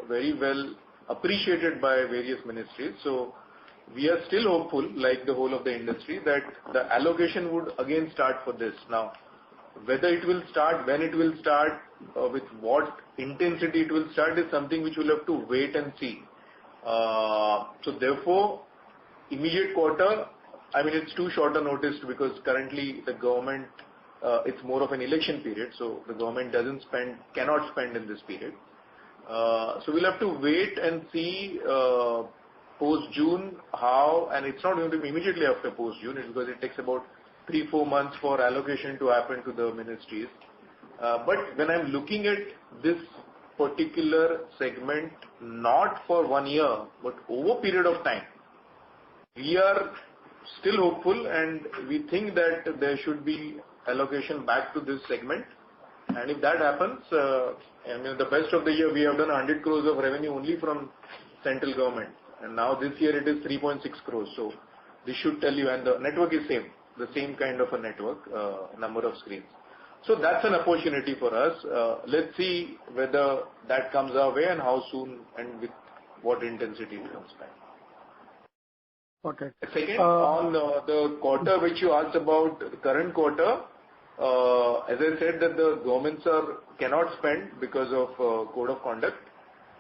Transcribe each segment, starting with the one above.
very well appreciated by various ministries. So we are still hopeful, like the whole of the industry, that the allocation would again start for this. Now, whether it will start, when it will start, with what intensity it will start is something which we'll have to wait and see. So therefore, immediate quarter, I mean, it's too short a notice because currently the government, it's more of an election period, so the government cannot spend in this period. So we'll have to wait and see post-June how, and it's not going to be immediately after post-June, it's because it takes about 3-4 months for allocation to happen to the ministries. But when I'm looking at this particular segment, not for 1 year, but over a period of time, we are still hopeful and we think that there should be allocation back to this segment. And if that happens, I mean, the best of the year, we have done 100 crores of revenue only from central government. And now this year it is 3.6 crores. So this should tell you, and the network is the same kind of a network, number of screens. So that's an opportunity for us. Let's see whether that comes our way and how soon and with what intensity it comes back. Okay. Second, on the quarter which you asked about, the current quarter, as I said that the governments cannot spend because of code of conduct.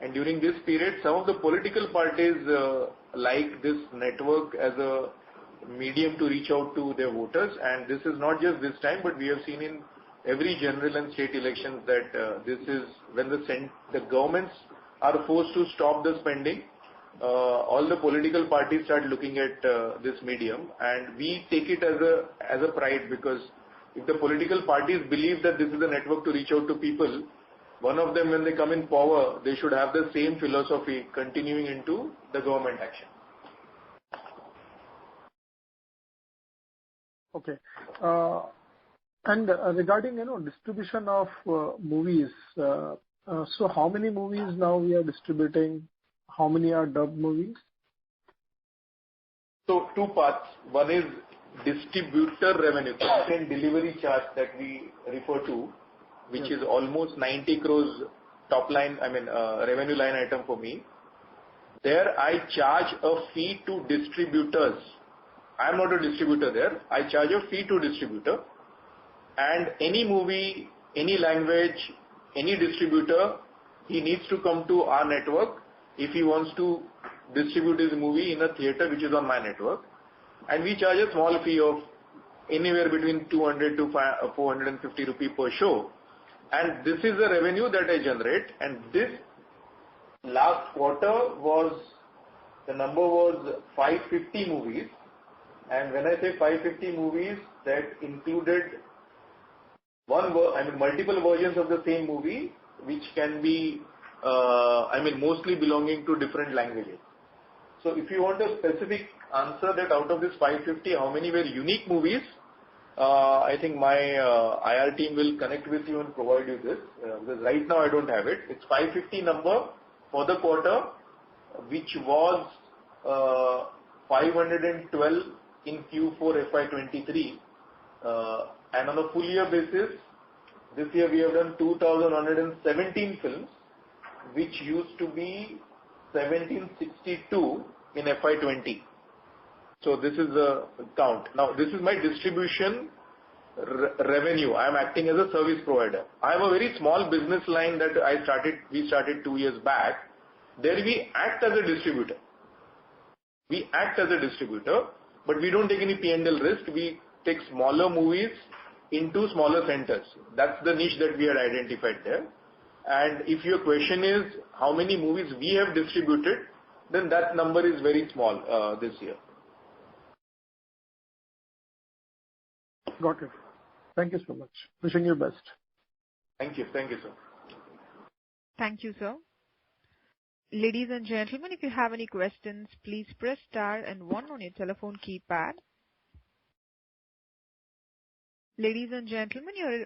And during this period, some of the political parties like this network as a medium to reach out to their voters. And this is not just this time, but we have seen in every general and state elections that this is when the governments are forced to stop the spending. All the political parties start looking at this medium, and we take it as a pride, because if the political parties believe that this is a network to reach out to people, one of them, when they come in power, they should have the same philosophy continuing into the government action. Okay. And regarding distribution of movies, so how many movies now we are distributing? How many are dubbed movies? So two parts. One is distributor revenue, content delivery charge that we refer to, which is almost 90 crores top line, revenue line item for me. There I charge a fee to distributors. I am not a distributor there. I charge a fee to distributor. And any movie, any language, any distributor, he needs to come to our network if he wants to distribute his movie in a theatre which is on my network. And we charge a small fee of anywhere between 200 to 450 rupees per show. And this is the revenue that I generate. And this last quarter the number was 550 movies. And when I say 550 movies, that included multiple versions of the same movie, which can be, mostly belonging to different languages. So if you want a specific answer that out of this 550, how many were unique movies, I think my IR team will connect with you and provide you this, because right now I don't have it. It's 550 number for the quarter, which was 512 in Q4 FY23. And on a full year basis, this year we have done 2,117 films, which used to be 1,762 in FY20. So this is the count. Now this is my distribution revenue. I am acting as a service provider. I have a very small business line that we started 2 years back. There we act as a distributor. We act as a distributor, but we don't take any P&L risk. We take smaller movies into smaller centers. That's the niche that we had identified there. And if your question is how many movies we have distributed, then that number is very small this year. Got it. Thank you so much. Wishing you best. Thank you. Thank you, sir. Thank you, sir. Ladies and gentlemen, if you have any questions, please press star and 1 on your telephone keypad. Ladies and gentlemen, you are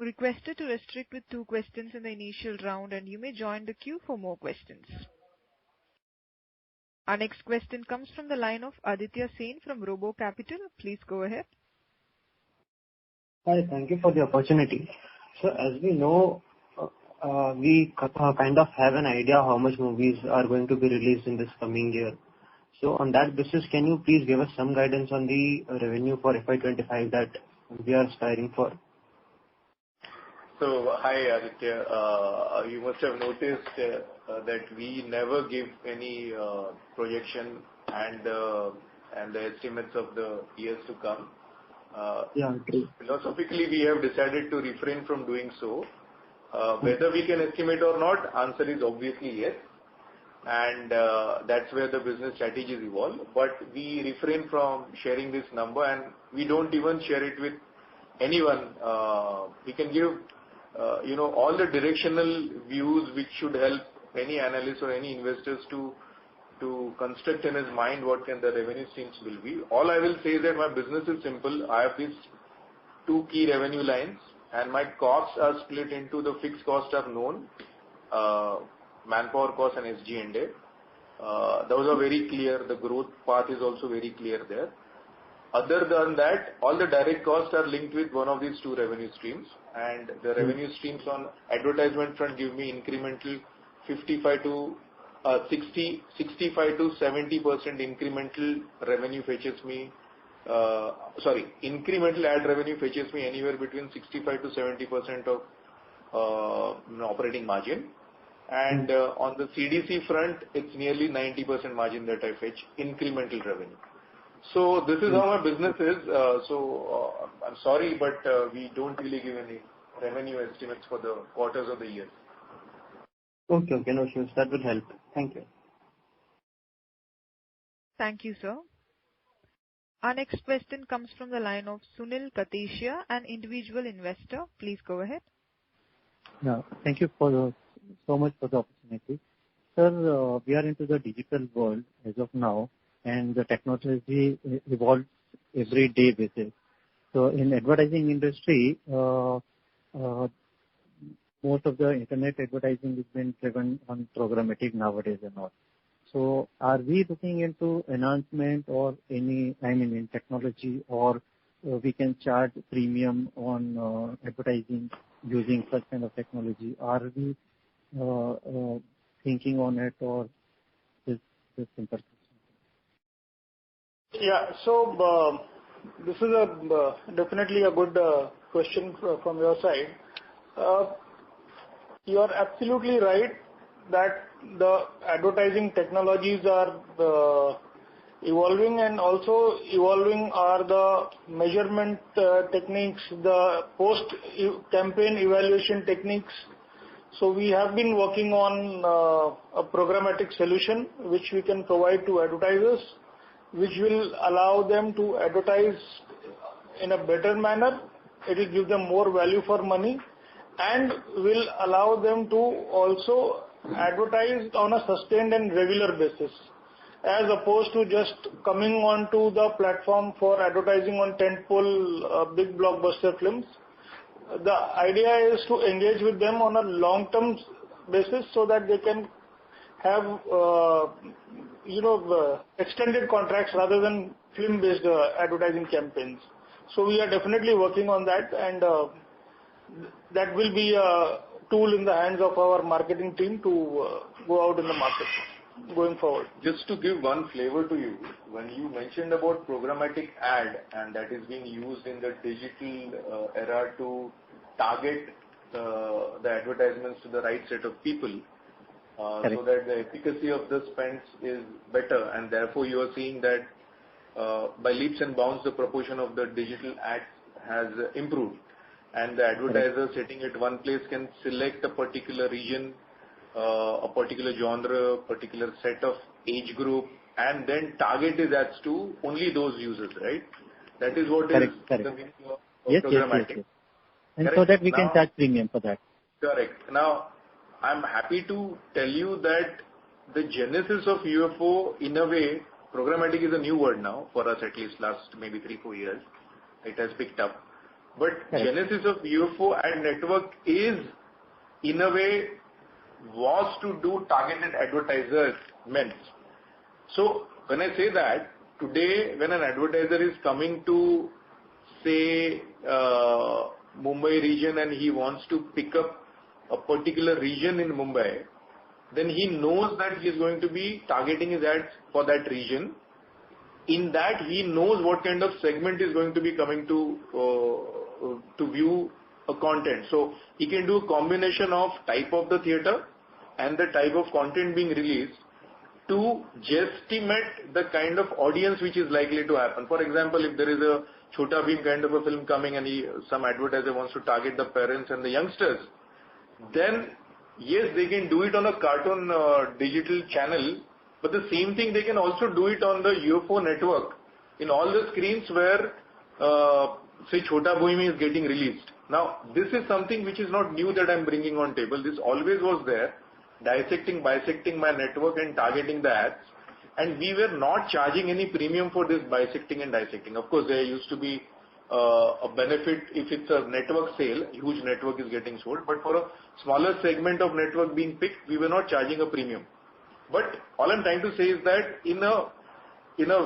requested to restrict with 2 questions in the initial round, and you may join the queue for more questions. Our next question comes from the line of Aditya Sen from Robo Capital. Please go ahead. Hi, thank you for the opportunity. So as we know, we kind of have an idea how much movies are going to be released in this coming year. So on that basis, can you please give us some guidance on the revenue for FY25 that we are aspiring for? So, hi Aditya. You must have noticed that we never give any projection and the estimates of the years to come. Yeah, true. Philosophically, we have decided to refrain from doing so. Whether we can estimate or not, answer is obviously yes. And that's where the business strategies evolve. But we refrain from sharing this number, and we don't even share it with anyone. We can give, all the directional views which should help any analyst or any investors to construct in his mind what can the revenue streams will be. All I will say is that my business is simple. I have these two key revenue lines, and my costs are split into the fixed costs are known, manpower cost and SG&A. Those are very clear. The growth path is also very clear there. Other than that, all the direct costs are linked with one of these two revenue streams, and the revenue streams on advertisement front give me incremental 65 to 70% incremental revenue fetches me. Incremental ad revenue fetches me anywhere between 65 to 70% of operating margin. And on the CDC front, it's nearly 90% margin that I fetch incremental revenue. So this is how my business is. I'm sorry, but we don't really give any revenue estimates for the quarters of the year. Okay, no issues. That will help. Thank you. Thank you, sir. Our next question comes from the line of Sunil Katesia, an individual investor. Please go ahead. Yeah, thank you so much for the opportunity. Sir, we are into the digital world as of now, and the technology evolves every day basis. So in advertising industry, most of the internet advertising is being driven on programmatic nowadays and all. So are we looking into enhancement or in technology, or we can charge premium on advertising using such kind of technology? Are we thinking on it, or this simple? Yeah, so this is definitely a good question from your side. You are absolutely right that the advertising technologies are evolving, and also evolving are the measurement techniques, the post-campaign evaluation techniques. So we have been working on a programmatic solution which we can provide to advertisers, which will allow them to advertise in a better manner. It will give them more value for money, and will allow them to also advertise on a sustained and regular basis, as opposed to just coming onto the platform for advertising on tentpole big blockbuster films. The idea is to engage with them on a long-term basis so that they can have extended contracts rather than film-based advertising campaigns. So we are definitely working on that, and that will be a tool in the hands of our marketing team to go out in the market going forward. Just to give one flavor to you, when you mentioned about programmatic ad, and that is being used in the digital era to target the advertisements to the right set of people, so that the efficacy of the spends is better, and therefore you are seeing that by leaps and bounds the proportion of the digital ads has improved, and the advertiser sitting at one place can select a particular region, a particular genre, particular set of age group, and then target his ads to only those users, right? That is what is the meaning of programmatic. Yes. And correct. So that we can charge premium for that. Correct. Now, I'm happy to tell you that the genesis of UFO, in a way, programmatic is a new word now for us, at least last maybe 3-4 years. It has picked up. But genesis of UFO ad network is, in a way, was to do targeted advertisements. So when I say that, today when an advertiser is coming to, say, Mumbai region, and he wants to pick up a particular region in Mumbai, then he knows that he is going to be targeting his ads for that region. In that, he knows what kind of segment is going to be coming to view a content. So he can do a combination of type of the theatre and the type of content being released to guesstimate the kind of audience which is likely to happen. For example, if there is a Chhota Bheem kind of a film coming and some advertiser wants to target the parents and the youngsters, then yes, they can do it on a cartoon digital channel, but the same thing they can also do it on the UFO network in all the screens where say Chhota Bheem is getting released. Now this is something which is not new that I am bringing on table. This always was there, bisecting my network and targeting the ads, and we were not charging any premium for this bisecting and dissecting. Of course, there used to be a benefit if it's a network sale, huge network is getting sold, but for a smaller segment of network being picked, we were not charging a premium. But all I'm trying to say is that in a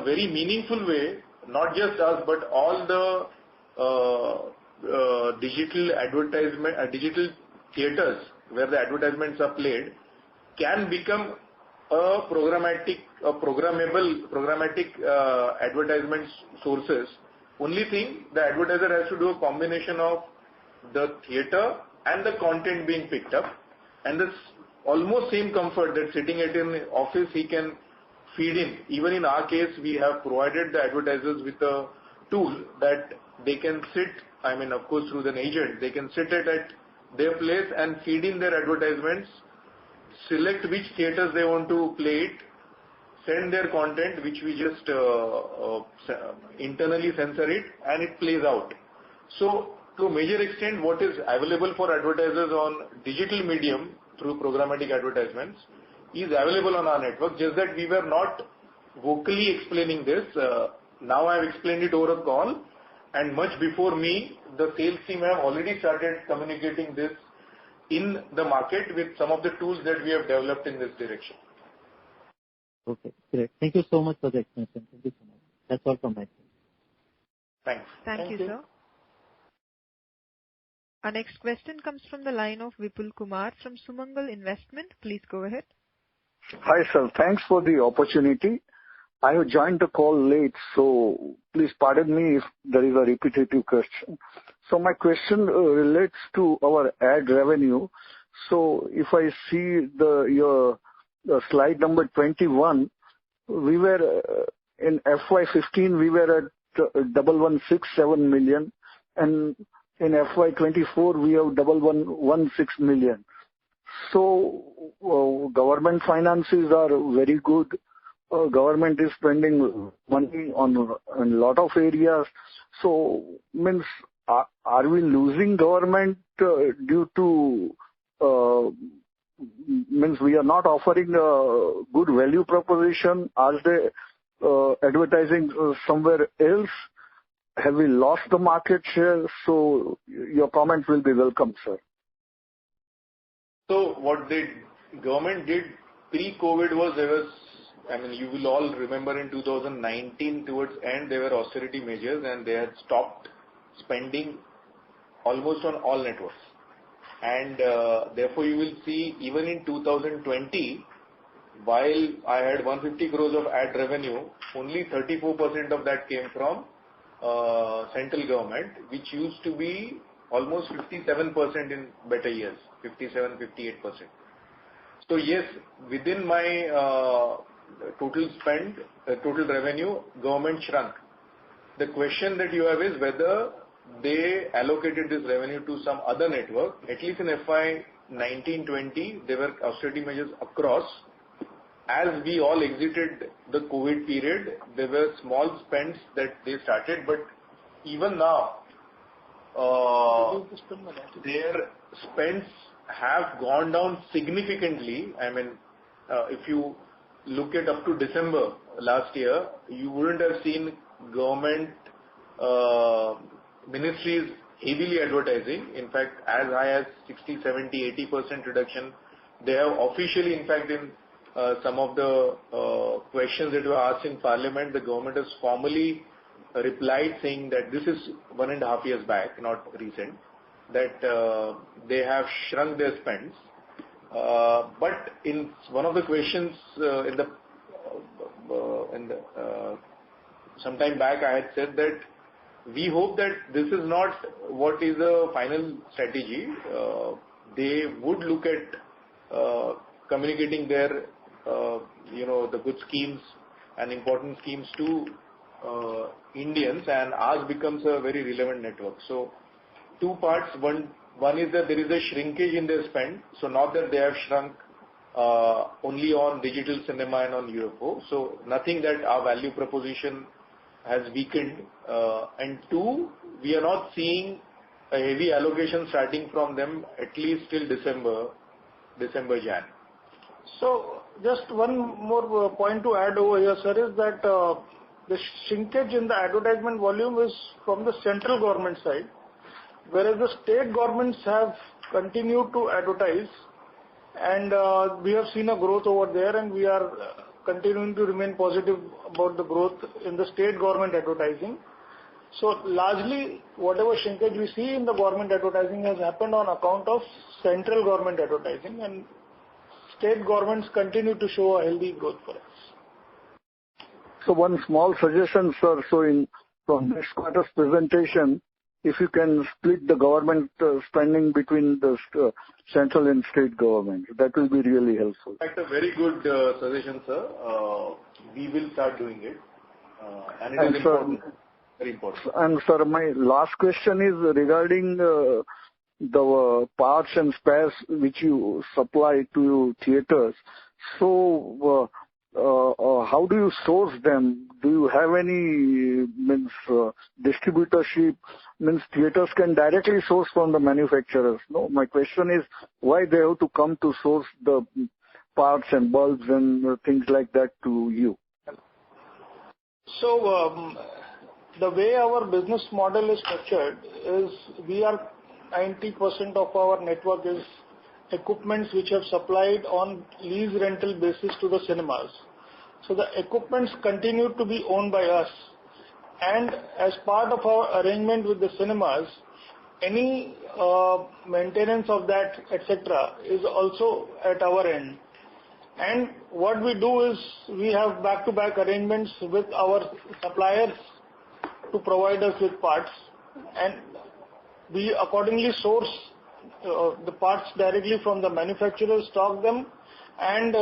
very meaningful way, not just us, but all the digital theatres where the advertisements are played can become a programmable advertisement sources. Only thing, the advertiser has to do a combination of the theatre and the content being picked up, and this almost same comfort that sitting at an office he can feed in. Even in our case, we have provided the advertisers with a tool that they can sit, I mean of course through an agent, they can sit at their place and feed in their advertisements, select which theatres they want to play it, send their content, which we just internally censor it, and it plays out. So to a major extent, what is available for advertisers on digital medium through programmatic advertisements is available on our network, just that we were not vocally explaining this. Now I have explained it over a call, and much before me, the sales team have already started communicating this in the market with some of the tools that we have developed in this direction. Okay, great. Thank you so much for the explanation. Thank you so much. That's all from my side. Thanks. Thank you, sir. Our next question comes from the line of Vipul Kumar from Sumangal Investment. Please go ahead. Hi, sir. Thanks for the opportunity. I have joined the call late, so please pardon me if there is a repetitive question. So my question relates to our ad revenue. So if I see your slide number 21, we were in FY15 we were at 1167 million, and in FY24 we have 1116 million. So government finances are very good. Government is spending money on a lot of areas. So means are we losing government due to means we are not offering a good value proposition? Are they advertising somewhere else? Have we lost the market share? So your comment will be welcome, sir. So what the government did pre-COVID was, I mean, you will all remember in 2019 towards end there were austerity measures and they had stopped spending almost on all networks. And therefore you will see even in 2020, while I had 150 crores of ad revenue, only 34% of that came from central government, which used to be almost 57% in better years, 57, 58%. So yes, within my total spend, total revenue, government shrunk. The question that you have is whether they allocated this revenue to some other network. At least in FY 19-20, there were austerity measures across. As we all exited the COVID period, there were small spends that they started, but even now, their spends have gone down significantly. I mean, if you look at up to December last year, you wouldn't have seen government ministries heavily advertising. In fact, as high as 60, 70, 80% reduction. They have officially, in fact, in some of the questions that were asked in Parliament, the government has formally replied saying that this is 1.5 years back, not recent, that they have shrunk their spends. But in one of the questions some time back, I had said that we hope that this is not what is the final strategy. They would look at communicating their, the good schemes and important schemes to Indians, and ours becomes a very relevant network. So, two parts. One is that there is a shrinkage in their spend. So, not that they have shrunk only on digital cinema and on UFO. So, nothing that our value proposition has weakened. And two, we are not seeing a heavy allocation starting from them at least till December, Jan. So, just one more point to add over here, sir, is that the shrinkage in the advertisement volume is from the central government side, whereas the state governments have continued to advertise, and we have seen a growth over there, and we are continuing to remain positive about the growth in the state government advertising. So largely, whatever shrinkage we see in the government advertising has happened on account of central government advertising, and state governments continue to show a healthy growth for us. So one small suggestion, sir. So from this quarter's presentation, if you can split the government spending between the central and state government, that will be really helpful. That's a very good suggestion, sir. We will start doing it. And it is important. Very important. And sir, my last question is regarding the parts and spares which you supply to theaters. So, how do you source them? Do you have any distributorship? Theaters can directly source from the manufacturers. No, my question is why they have to come to source the parts and bulbs and things like that to you? So, the way our business model is structured is we are 90% of our network is equipments which have supplied on lease rental basis to the cinemas. So the equipments continue to be owned by us, and as part of our arrangement with the cinemas, any maintenance of that, etc., is also at our end. And what we do is we have back-to-back arrangements with our suppliers to provide us with parts, and we accordingly source the parts directly from the manufacturers, stock them, and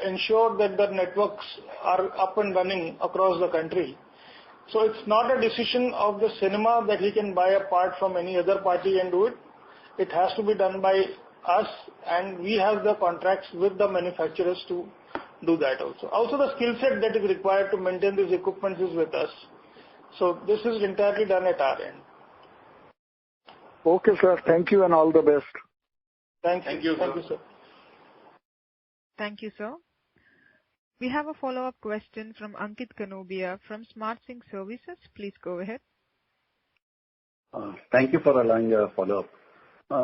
ensure that the networks are up and running across the country. So it's not a decision of the cinema that he can buy a part from any other party and do it. It has to be done by us, and we have the contracts with the manufacturers to do that also. Also, the skill set that is required to maintain these equipments is with us. So this is entirely done at our end. Okay, sir. Thank you and all the best. Thank you, sir. Thank you, sir. We have a follow-up question from Ankit Kanobia from Smart Sync Services. Please go ahead. Thank you for allowing a follow-up.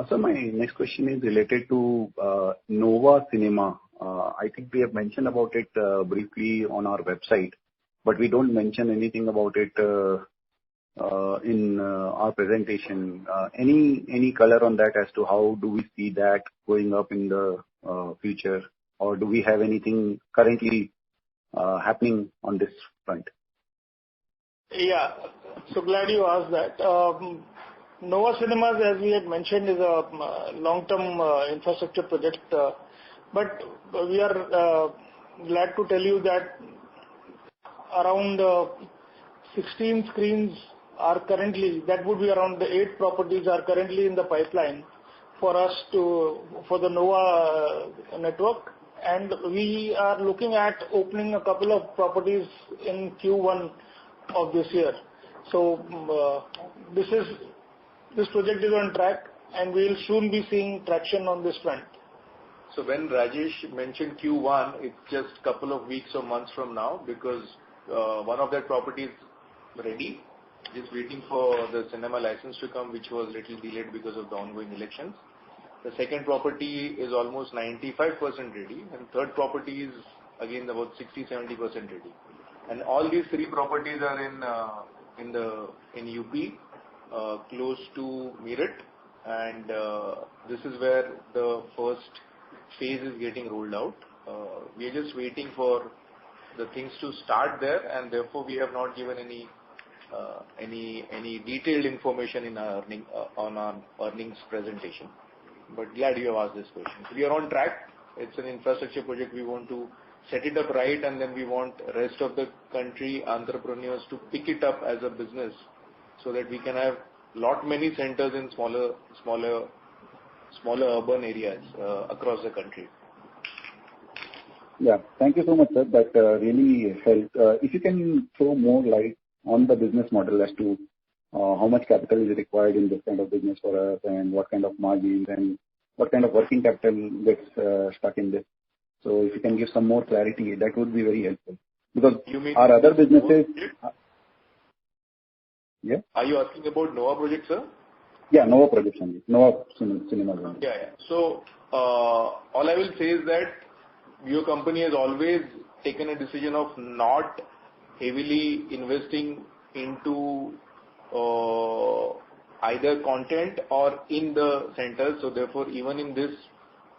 So my next question is related to Nova Cinema. I think we have mentioned about it briefly on our website, but we don't mention anything about it in our presentation. Any color on that as to how do we see that going up in the future, or do we have anything currently happening on this front? Yeah, so glad you asked that. Nova Cinemas, as we had mentioned, is a long-term infrastructure project, but we are glad to tell you that around 16 screens are currently, that would be around the 8 properties are currently in the pipeline for the Nova network, and we are looking at opening a couple of properties in Q1 of this year. So this project is on track, and we will soon be seeing traction on this front. So when Rajesh mentioned Q1, it's just a couple of weeks or months from now, because one of that property is ready, just waiting for the cinema license to come, which was little delayed because of the ongoing elections. The second property is almost 95% ready, and third property is again about 60-70% ready. And all these 3 properties are in UP, close to Meerut, and this is where the first phase is getting rolled out. We are just waiting for the things to start there, and therefore we have not given any detailed information in our on our earnings presentation. But glad you have asked this question. We are on track. It's an infrastructure project. We want to set it up right, and then we want rest of the country entrepreneurs to pick it up as a business, so that we can have many centers in smaller urban areas across the country. Yeah. Thank you so much, sir. That really helped. If you can throw more light on the business model as to how much capital is required in this kind of business for us, and what kind of margins and what kind of working capital gets stuck in this. So if you can give some more clarity, that would be very helpful. Because our other businesses... Yeah? Are you asking about Nova project, sir? Yeah, Nova project only. Nova cinema. Yeah. So, all I will say is that your company has always taken a decision of not heavily investing into either content or in the centers. So therefore, even in this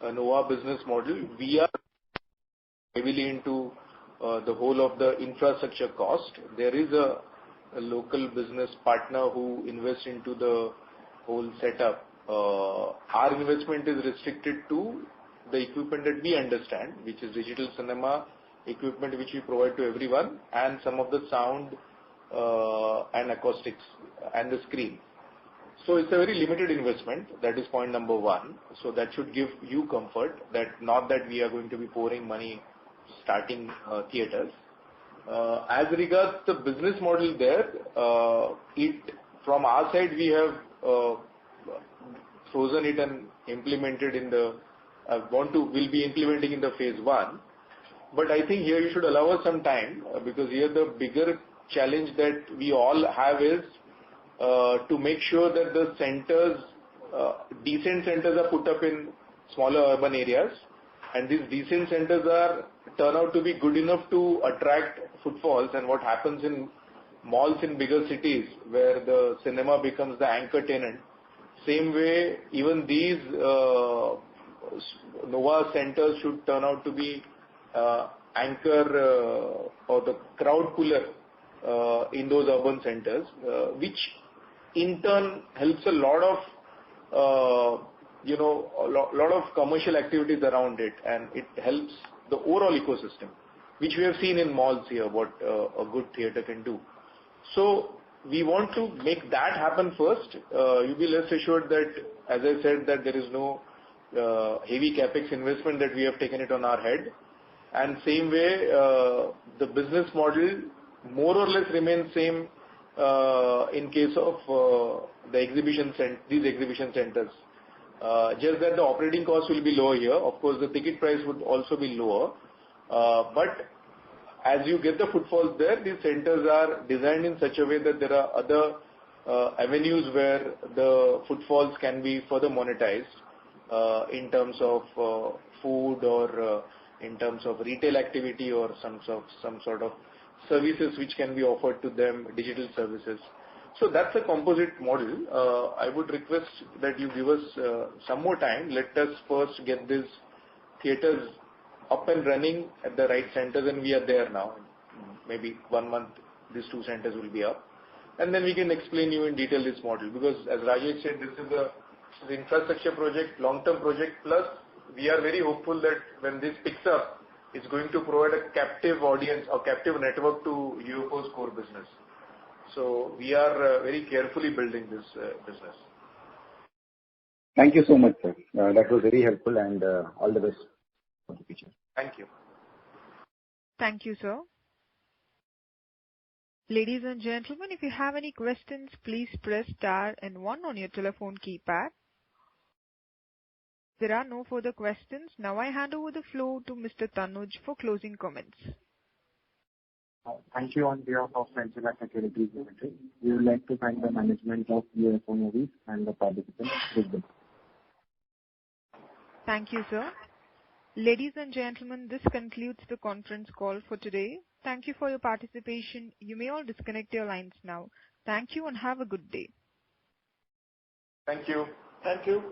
Nova business model, we are heavily into the whole of the infrastructure cost. There is a local business partner who invests into the whole setup. Our investment is restricted to the equipment that we understand, which is digital cinema equipment, which we provide to everyone, and some of the sound and acoustics and the screen. So it's a very limited investment. That is point number one. So that should give you comfort that not that we are going to be pouring money starting theaters. As regards the business model there, from our side we have frozen it and implemented in the will be implementing in the phase 1. But I think here you should allow us some time, because here the bigger challenge that we all have is to make sure that the centers, decent centers are put up in smaller urban areas, and these decent centers turn out to be good enough to attract footfalls. And what happens in malls in bigger cities, where the cinema becomes the anchor tenant, same way even these Nova centers should turn out to be anchor or the crowd puller in those urban centers, which in turn helps a lot of lot of commercial activities around it, and it helps the overall ecosystem, which we have seen in malls here, what a good theatre can do. So we want to make that happen first. You be less assured that, as I said, that there is no heavy capex investment that we have taken it on our head. And same way, the business model more or less remains same in case of these exhibition centers. Just that the operating cost will be lower here. Of course, the ticket price would also be lower. But as you get the footfalls there, these centers are designed in such a way that there are other avenues where the footfalls can be further monetized in terms of food, or in terms of retail activity, or some sort of services which can be offered to them, digital services. So that's a composite model. I would request that you give us some more time. Let us first get these theatres up and running at the right centers, and we are there now. Maybe 1 month, these 2 centers will be up, and then we can explain you in detail this model. Because as Rajesh said, this is the infrastructure project, long-term project. Plus, we are very hopeful that when this picks up, it's going to provide a captive audience or captive network to UFO's core business. So we are very carefully building this business. Thank you so much, sir. That was very helpful, and all the best for the future. Thank you. Thank you, sir. Ladies and gentlemen, if you have any questions, please press star and 1 on your telephone keypad. There are no further questions. Now I hand over the floor to Mr. Tanuj for closing comments. Thank you on behalf of Central Securities Limited. We would like to thank the management of UFO Movies and the participants with them. Thank you, sir. Ladies and gentlemen, this concludes the conference call for today. Thank you for your participation. You may all disconnect your lines now. Thank you and have a good day. Thank you. Thank you.